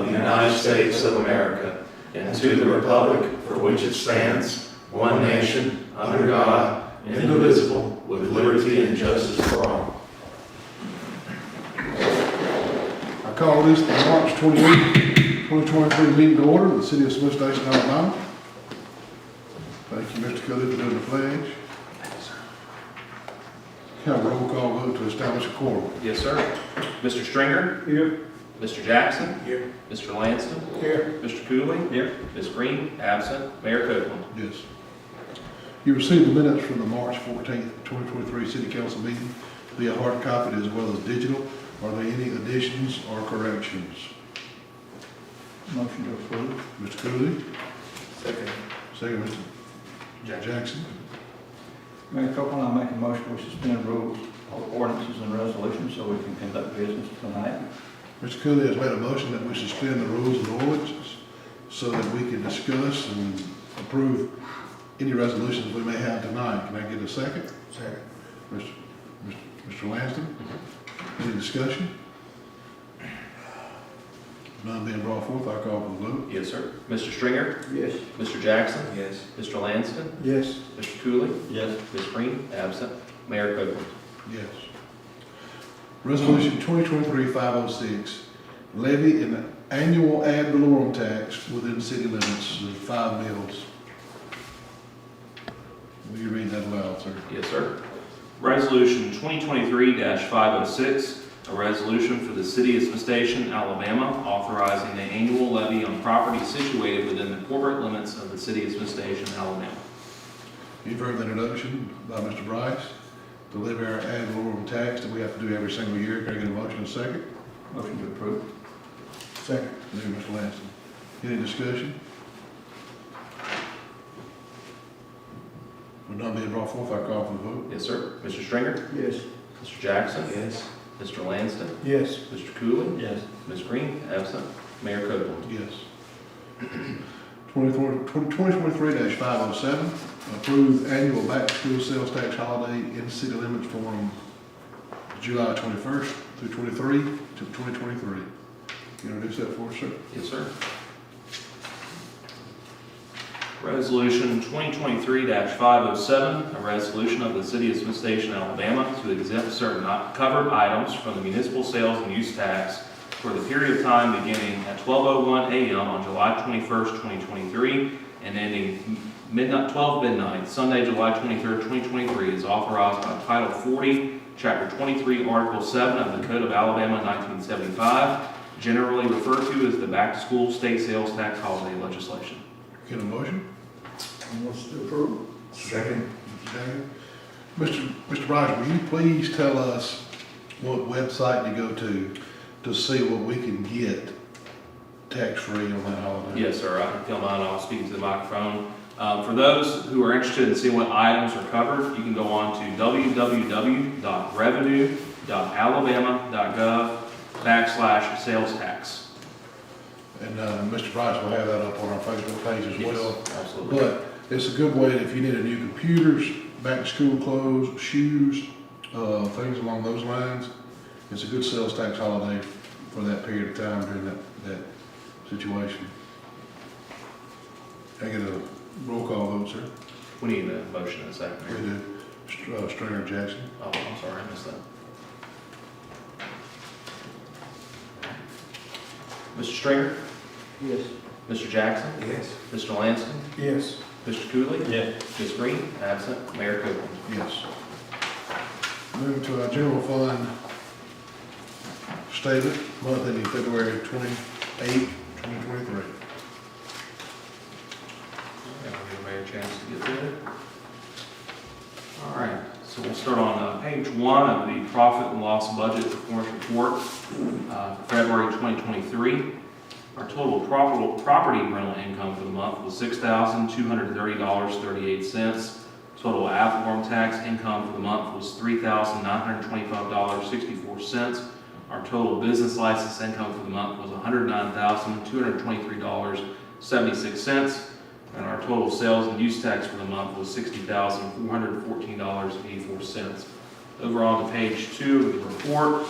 of the United States of America and to the republic for which it stands, one nation, under God, indivisible, with liberty and justice for all. I call this the March 28, 2023 meeting to order of the City of Smith Station, Alabama. Thank you, Mr. Cooley, for doing the pledge. Have a roll call vote to establish a quorum. Yes, sir. Mr. Stringer? Here. Mr. Jackson? Here. Mr. Lanston? Here. Mr. Cooley? Here. Ms. Green? Absent. Mayor Copeland? Yes. You received the minutes from the March 14th, 2023 City Council meeting via hard copy as well as digital. Are there any additions or corrections? Motion to approve. Mr. Cooley? Second. Second, Mr. Jackson. Mayor Copeland, I make a motion to suspend rules, all ordinances and resolutions so we can conduct business tonight. Mr. Cooley has made a motion that we suspend the rules and ordinances so that we can discuss and approve any resolutions we may have tonight. Can I get a second? Second. Mr. Lanston, any discussion? None being brought forth, I call for the vote. Yes, sir. Mr. Stringer? Yes. Mr. Jackson? Yes. Mr. Lanston? Yes. Mr. Cooley? Yes. Ms. Green? Absent. Mayor Copeland? Yes. Resolution 2023-506, levy an annual ad valorem tax within city limits of 5 mills. Will you read that aloud, sir? Yes, sir. Resolution 2023-506, a resolution for the City of Smith Station, Alabama, authorizing the annual levy on property situated within the corporate limits of the City of Smith Station, Alabama. You've heard the introduction by Mr. Bryce to levy our ad valorem tax that we have to do every single year. Can I get a motion and a second? Motion to approve. Second. Thank you, Mr. Lanston. Any discussion? With none being brought forth, I call for the vote. Yes, sir. Mr. Stringer? Yes. Mr. Jackson? Yes. Mr. Lanston? Yes. Mr. Cooley? Yes. Ms. Green? Absent. Mayor Copeland? Yes. 2023-507, approve annual back-to-school sales tax holiday in city limits from July 21st through 23 to 2023. You introduce that for us, sir? Yes, sir. Resolution 2023-507, a resolution of the City of Smith Station, Alabama to exempt certain covered items from the municipal sales and use tax for the period of time beginning at 12:01 a.m. on July 21st, 2023, and ending 12 midnight, Sunday, July 23rd, 2023, is authorized by Title 40, Chapter 23, Article 7 of the Code of Alabama, 1975, generally referred to as the back-to-school state sales tax holiday legislation. Get a motion? Motion to approve. Second. Mr. Bryce, will you please tell us what website to go to see what we can get tax-free on that holiday? Yes, sir. I can feel mine. I'll speak to the microphone. For those who are interested in seeing what items are covered, you can go on to www.revenue.alabama.gov/sales tax. And Mr. Bryce will have that up on our Facebook page as well. Absolutely. But it's a good way if you need a new computers, back-to-school clothes, shoes, things along those lines. It's a good sales tax holiday for that period of time during that situation. Can I get a roll call vote, sir? We need a motion in a second. We do. Stringer, Jackson. Oh, I'm sorry. I missed that. Mr. Stringer? Yes. Mr. Jackson? Yes. Mr. Lanston? Yes. Mr. Cooley? Yes. Ms. Green? Absent. Mayor Copeland? Yes. Moving to our general fund statement, month ending February 28, 2023. I'll give the mayor a chance to get there. All right, so we'll start on page 1 of the profit and loss budget performance report for February 2023. Our total property rental income for the month was $6,230.38. Total ad valorem tax income for the month was $3,925.64. Our total business license income for the month was $109,223.76. And our total sales and use tax for the month was $60,414.84. Over on to page 2 of the report,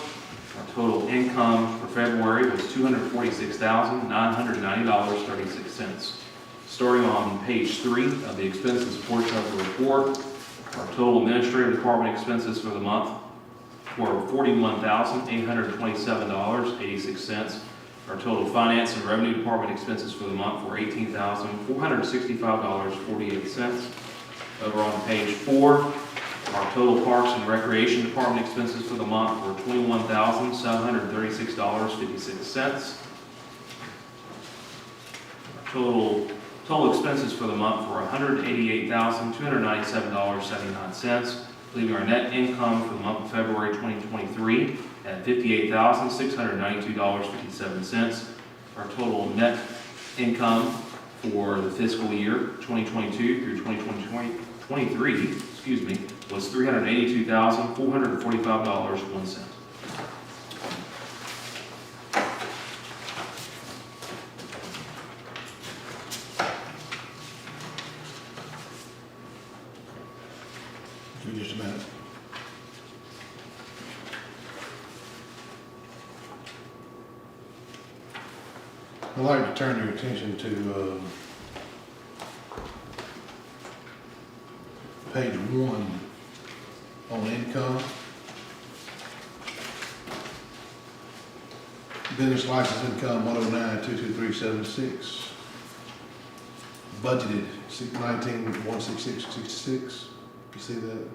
our Total income for February was $246,990.36. Starting on page 3 of the expenses portion of the report, our total administrative department expenses for the month were $41,827.86. Our total finance and revenue department expenses for the month were $18,465.48. Over on page 4, our total parks and recreation department expenses for the month were $21,736.56. Total expenses for the month were $188,297.79, leaving our net income for the month of February 2023 at $58,692.57. Our total net income for the fiscal year 2022 through 2023, was $382,445.01. Give me just a minute. I'd like to turn your attention to page 1 on income. Business license income 109,223.76. Budgeted 19,166.66. You see that?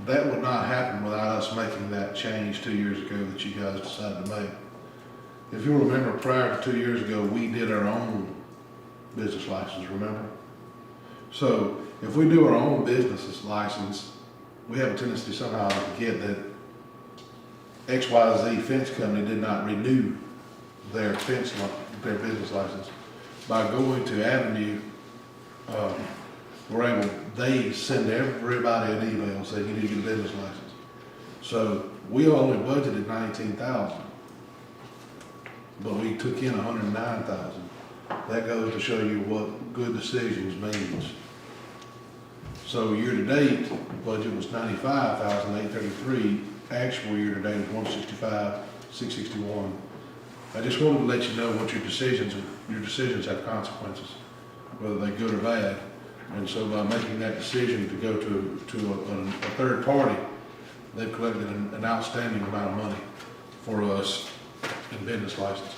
That would not happen without us making that change 2 years ago that you guys decided to make. If you remember, prior to 2 years ago, we did our own business license, remember? So if we do our own business license, we have a tendency somehow to forget that XYZ Fence Company did not renew their their business license. By going to Avenue, they send everybody an email saying you need to get a business license. So we only budgeted 19,000, but we took in 109,000. That goes to show you what good decisions means. So year to date, budget was 95,833. Actual year to date is 165,661. I just wanted to let you know what your decisions have consequences, whether they're good or bad. And so by making that decision to go to a third party, they've collected an outstanding amount of money for us in business license.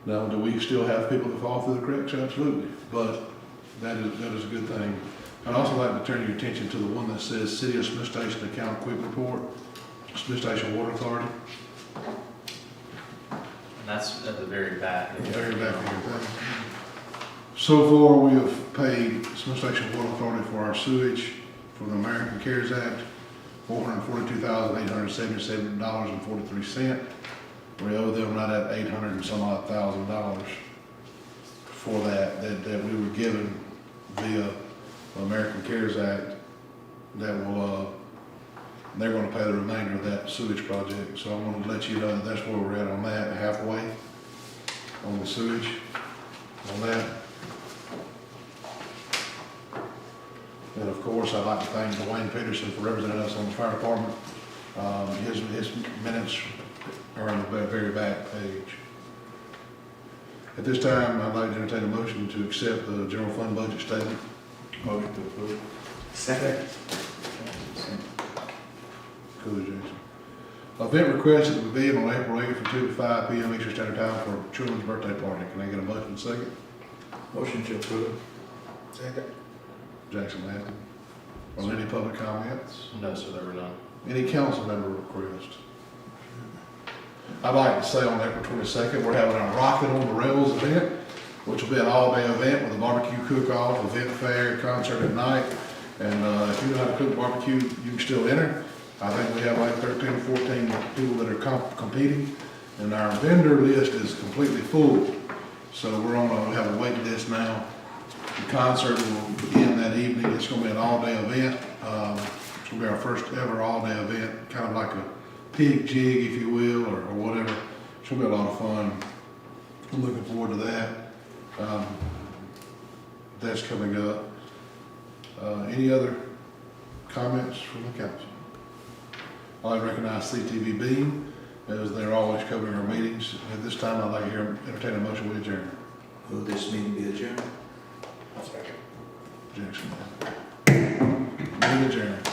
Now, do we still have people that fall through the cracks? Absolutely, but that is a good thing. I'd also like to turn your attention to the one that says City of Smith Station Account Quick Report, Smith Station Water Authority. And that's at the very back. At the very back of your thing. So far, we have paid Smith Station Water Authority for our sewage from the American Cares Act, $442,877.43. We owe them right at $800 and some odd thousand for that we were given via the American Cares Act. That will, they're gonna pay the remainder of that sewage project. So I wanted to let you know that that's where we're at on that, halfway on the sewage, on that. And of course, I'd like to thank Dwayne Peterson for representing us on the fire department. His minutes are on the very back page. At this time, I'd like to entertain a motion to accept the general fund budget statement. Motion to approve. Second. Cool, Jason. Event requested to be on April 8th from 2 to 5 p.m. Eastern Standard Time for children's birthday party. Can I get a motion second? Motion to approve. Second. Jackson Latham. Are there any public comments? No, sir, there were none. Any council member requests? I'd like to say on April 22nd, we're having our Rocket on the Rails event, which will be an all-day event with a barbecue cook-off, event fair, concert at night. And if you know how to cook barbecue, you can still enter. I think we have like 13 or 14 people that are competing, and our vendor list is completely full. So we have a wait list now. The concert will begin that evening. It's going to be an all-day event. It's going to be our first ever all-day event, kind of like a pig jig, if you will, or whatever. It's going to be a lot of fun. I'm looking forward to that. That's coming up. Any other comments from the council? I recognize CTV Beam, as they're always covering our meetings. At this time, I'd like to entertain a motion to adjourn. Move this meeting be adjourned. Jackson. Meeting adjourned.